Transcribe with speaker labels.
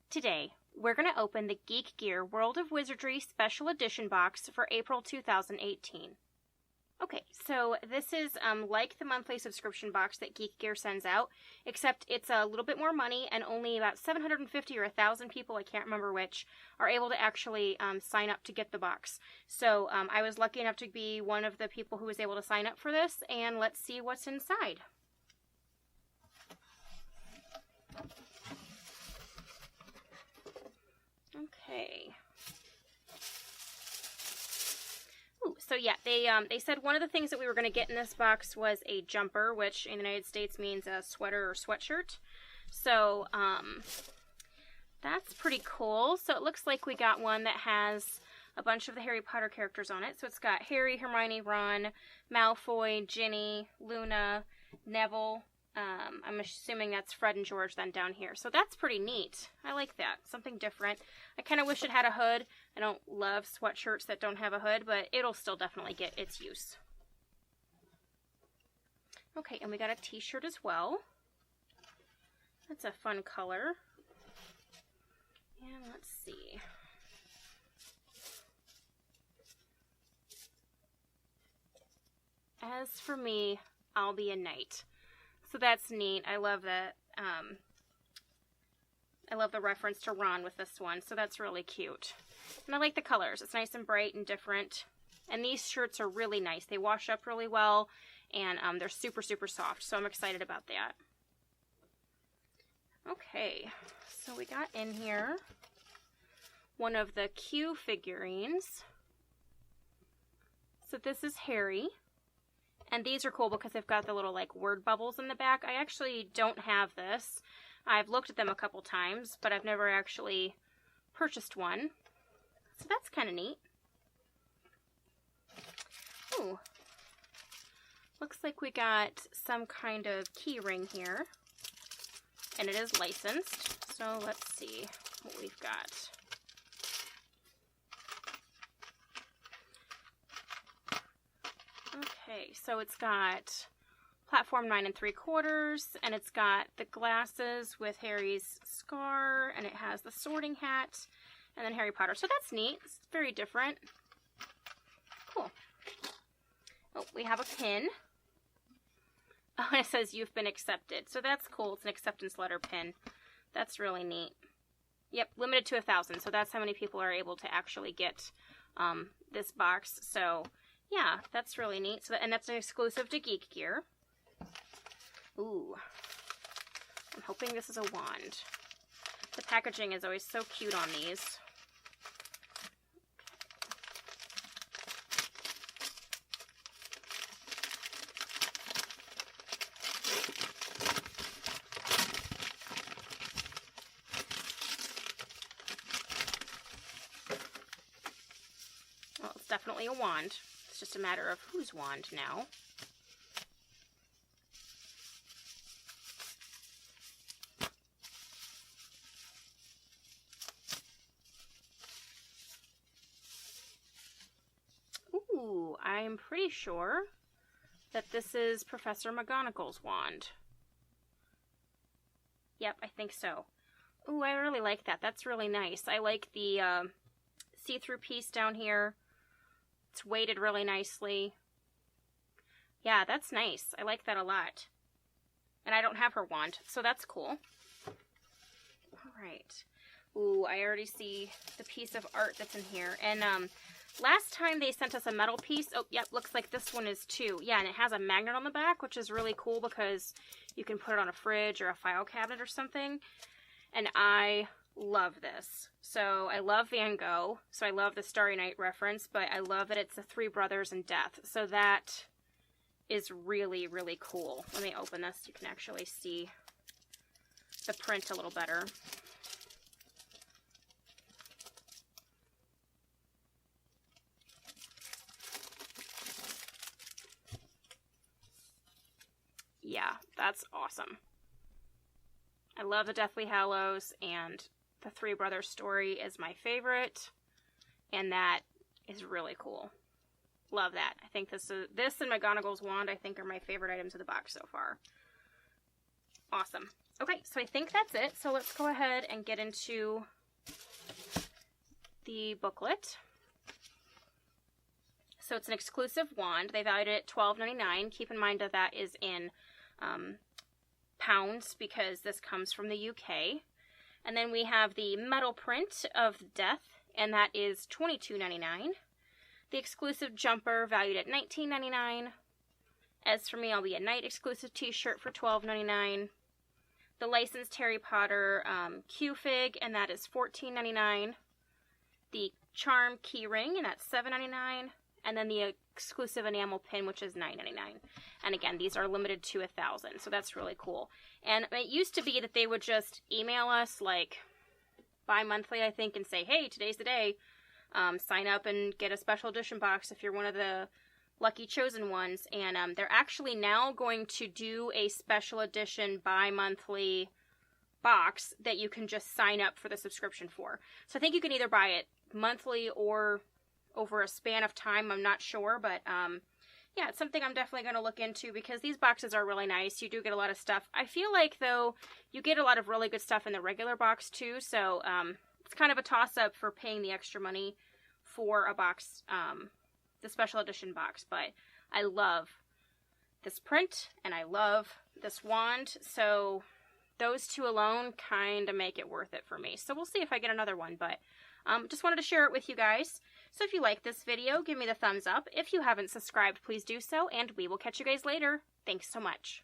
Speaker 1: Today, we're going to open the GeekGear World of Wizardry Special Edition box for April 2018. Okay, so this is like the monthly subscription box that GeekGear sends out, except it's a little bit more money, and only about 750 or 1,000 people, I can't remember which, are able to actually sign up to get the box. So I was lucky enough to be one of the people who was able to sign up for this, and let's see what's inside. Okay. Ooh, so yeah, they said one of the things that we were going to get in this box was a jumper, which in the United States means a sweater or sweatshirt. So that's pretty cool. So it looks like we got one that has a bunch of the Harry Potter characters on it. So it's got Harry, Hermione, Ron, Malfoy, Ginny, Luna, Neville. I'm assuming that's Fred and George then down here. So that's pretty neat. I like that. Something different. I kind of wish it had a hood. I don't love sweatshirts that don't have a hood, but it'll still definitely get its use. Okay, and we got a t-shirt as well. That's a fun color. And let's see. As for me, I'll be a knight. So that's neat. I love that. I love the reference to Ron with this one, so that's really cute. And I like the colors. It's nice and bright and different. And these shirts are really nice. They wash up really well, and they're super, super soft, so I'm excited about that. Okay, so we got in here one of the Q figurines. So this is Harry. And these are cool because they've got the little like word bubbles in the back. I actually don't have this. I've looked at them a couple times, but I've never actually purchased one. So that's kind of neat. Ooh. Looks like we got some kind of key ring here. And it is licensed. So let's see what we've got. Okay, so it's got platform 9 3/4, and it's got the glasses with Harry's scar, and it has the sorting hat, and then Harry Potter. So that's neat. It's very different. Cool. Oh, we have a pin. Oh, and it says you've been accepted. So that's cool. It's an acceptance letter pin. That's really neat. Yep, limited to 1,000. So that's how many people are able to actually get this box. So yeah, that's really neat. So and that's an exclusive to GeekGear. Ooh. I'm hoping this is a wand. The packaging is always so cute on these. Well, it's definitely a wand. It's just a matter of whose wand now. Ooh, I'm pretty sure that this is Professor McGonagall's wand. Yep, I think so. Ooh, I really like that. That's really nice. I like the see-through piece down here. It's weighted really nicely. Yeah, that's nice. I like that a lot. And I don't have her wand, so that's cool. Alright. Ooh, I already see the piece of art that's in here. And last time they sent us a metal piece. Oh, yep, looks like this one is too. Yeah, and it has a magnet on the back, which is really cool because you can put it on a fridge or a file cabinet or something. And I love this. So I love Van Gogh, so I love the Starry Night reference, but I love that it's the three brothers in death. So that is really, really cool. Let me open this. You can actually see the print a little better. Yeah, that's awesome. I love the Deathly Hallows, and the Three Brothers story is my favorite, and that is really cool. Love that. I think this and McGonagall's wand, I think, are my favorite items of the box so far. Awesome. Okay, so I think that's it. So let's go ahead and get into the booklet. So it's an exclusive wand. They valued it at $12.99. Keep in mind that that is in pounds because this comes from the UK. And then we have the metal print of Death, and that is $22.99. The exclusive jumper valued at $19.99. As for me, I'll be a night exclusive t-shirt for $12.99. The licensed Harry Potter Q-Fig, and that is $14.99. The charm key ring, and that's $7.99. And then the exclusive enamel pin, which is $9.99. And again, these are limited to 1,000, so that's really cool. And it used to be that they would just email us, like, bi-monthly, I think, and say, hey, today's the day. Sign up and get a special edition box if you're one of the lucky chosen ones. And they're actually now going to do a special edition bi-monthly box that you can just sign up for the subscription for. So I think you can either buy it monthly or over a span of time. I'm not sure, but yeah, it's something I'm definitely going to look into because these boxes are really nice. You do get a lot of stuff. I feel like, though, you get a lot of really good stuff in the regular box, too, so it's kind of a toss-up for paying the extra money for a box, the special edition box, but I love this print, and I love this wand, so those two alone kind of make it worth it for me. So we'll see if I get another one, but just wanted to share it with you guys. So if you like this video, give me the thumbs up. If you haven't subscribed, please do so, and we will catch you guys later. Thanks so much.